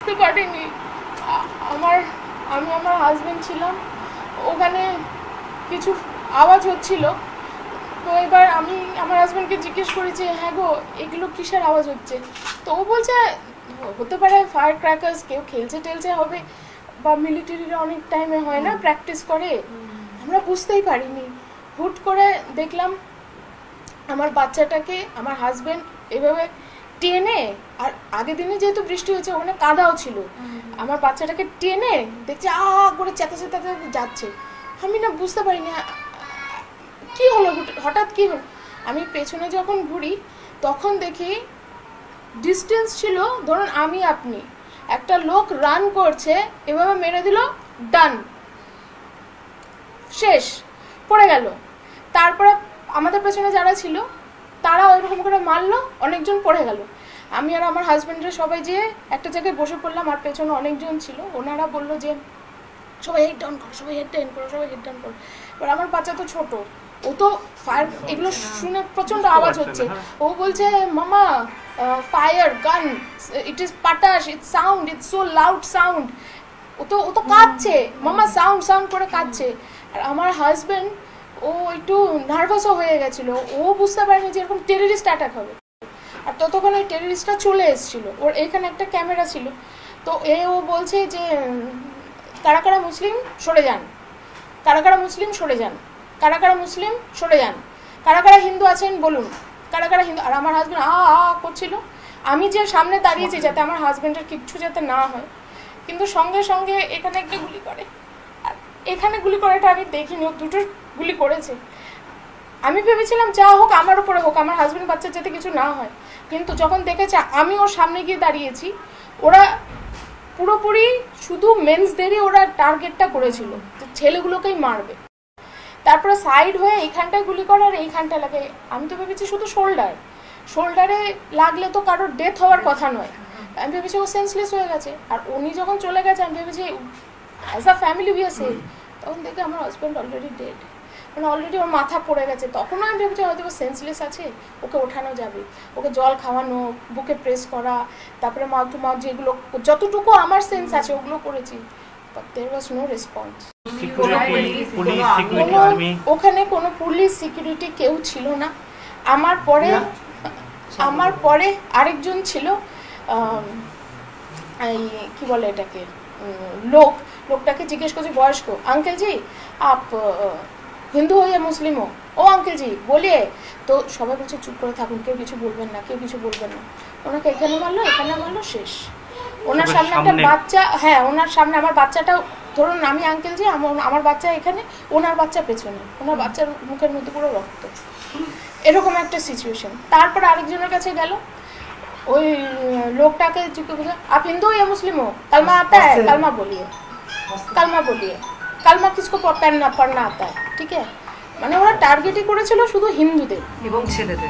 বুঝতে পারিনি আমার আমি আমার হাজবেন্ড ছিলাম, ওখানে কিছু আওয়াজ হচ্ছিল। তো এবার আমি আমার হাজবেন্ডকে জিজ্ঞেস করি যে হ্যাঁ গো এগুলো কিসের আওয়াজ হচ্ছে। তো ও বলছে হতে পারে ফায়ার ক্র্যাকার্স, কেউ খেলছে টেলছে হবে, বা মিলিটারিরা অনেক টাইমে হয় না প্র্যাকটিস করে। আমরা বুঝতেই পারিনি। হুট করে দেখলাম আমার বাচ্চাটাকে আমার হাজবেন্ড এভাবে টেনে, আর আগের দিনে যেহেতু বৃষ্টি হয়েছে ওখানে কাদাও ছিল, আমার বাচ্চাটাকে টেনে দেখছি করে চেঁচা চেঁচাতে যাচ্ছে। আমি না বুঝতে পারিনি কি হলো, হঠাৎ কি হলো। আমি পেছনে যখন ঘুরি তখন দেখি ডিস্টেন্স ছিল ধরুন আমি আপনি, একটা লোক রান করছে, এভাবে মেরে দিল, ডান, শেষ, পড়ে গেল। তারপরে আমাদের পেছনে যারা ছিল তারা ওইরকম করে মারলো, অনেকজন পড়ে গেল। আমি আর আমার হাজব্যান্ডের সবাই যেয়ে একটা জায়গায় বসে পড়লাম, আর পেছনে অনেকজন ছিল। ওনারা বললো যে সবাই হেড ডাউন করো, সবাই হেড ডাউন করো, সবাই হেড ডাউন করো। এবার আমার বাচ্চা তো ছোট, ও তো ফায়ার এগুলো শুনে প্রচন্ড আওয়াজ হচ্ছে, ও বলছে মামা ফায়ার গান, ইট ইজ পাটাশ, it's sound, it's so loud sound. ও তো কাঁদছে, মামা সাউন্ড সাউন্ড করে কাঁদছে। আর আমার হাজব্যান্ড ও একটু নার্ভাসও হয়ে গেছিলো, ও বুঝতে পারেনি যে এরকম টেররিস্ট অ্যাটাক হবে। আর ততক্ষণ ওই টেররিস্টটা চলে এসেছিলো, ওর এখানে একটা ক্যামেরা ছিল। তো ও বলছে যে কারা কারা মুসলিম সরে যান, কারা কারা মুসলিম সরে যান, কারা কারা মুসলিম সরে যান, কারা কারা হিন্দু আছেন বলুন, কারা কারা হিন্দু। আর আমার হাজব্যান্ড করছিল। আমি যে সামনে দাঁড়িয়েছি যাতে আমার হাজব্যান্ডের কিচ্ছু যাতে না হয়, কিন্তু সঙ্গে সঙ্গে এখানে একটা গুলি করে। আর এখানে গুলি করাটা আমি দেখিনি, ও দুটো গুলি করেছে। আমি ভেবেছিলাম যা হোক আমার উপরে হোক, আমার হাজব্যান্ড বাচ্চার যাতে কিছু না হয়। কিন্তু যখন দেখেছে আমি ওর সামনে গিয়ে দাঁড়িয়েছি, ওরা পুরোপুরি শুধু মেন্সদেরই ওরা টার্গেটটা করেছিল, ছেলেগুলোকেই মারবে। তারপরে সাইড হয়ে এইখানটায় গুলি করে আর এইখানটায় লাগে। আমি তো ভেবেছি শুধু শোল্ডারে লাগলে তো কারোর ডেথ হওয়ার কথা নয়, আমি ভেবেছি ও সেন্সলেস হয়ে গেছে। আর উনি যখন চলে গেছে আমি ভেবেছি as a family we are safe. তখন দেখি আমার হাজব্যান্ড অলরেডি ডেড, মানে অলরেডি ওর মাথা পড়ে গেছে। তখনও আমি ভেবেছি হয়তো ও সেন্সলেস আছে, ওকে ওঠানো যাবে, ওকে জল খাওয়ানো, বুকে প্রেস করা, তারপরে মাউথ টু মাউথ যেগুলো যতটুকু আমার সেন্স আছে ওগুলো করেছি, but there was no response. ওখানে কোনো পুলিশ সিকিউরিটি কেউ ছিল না। আমার পরে আরেকজন ছিল, এই কি বলে এটাকে, লোকটাকে জিজ্ঞেস করছি বয়স্ক, আঙ্কেল জি আপ হিন্দু হো या মুসলিম हो? ও আঙ্কেল জি বলিয়ে। তো সবাই বলছে চুপ করে থাকুন, কেউ কিছু বলবেন না, কেউ কিছু বলবেন না। ওনাকে এখানে মারলো, শেষ। ওনার সামনে একটা বাচ্চা, হ্যাঁ ওনার সামনে আমার বাচ্চাটা, ধরুন আমি আঙ্কেল জি, আমার বাচ্চা এখানে, ওনার বাচ্চা পেছনে, ওনার বাচ্চার মুখের মধ্যে পুরো রক্ত, এরকম একটা সিচুয়েশন। তারপর আরেকজনের কাছে গেল, ওই লোকটাকে জিজ্ঞেস, আপ হিন্দু या मुस्लिम हो? कलमा आता है? कलमा बोलिए। कलमा किसको पढ़ना आता है? ठीक है, মানে ওরা টার্গেটই করেছিল শুধু হিন্দুদের এবং ছেলেদের।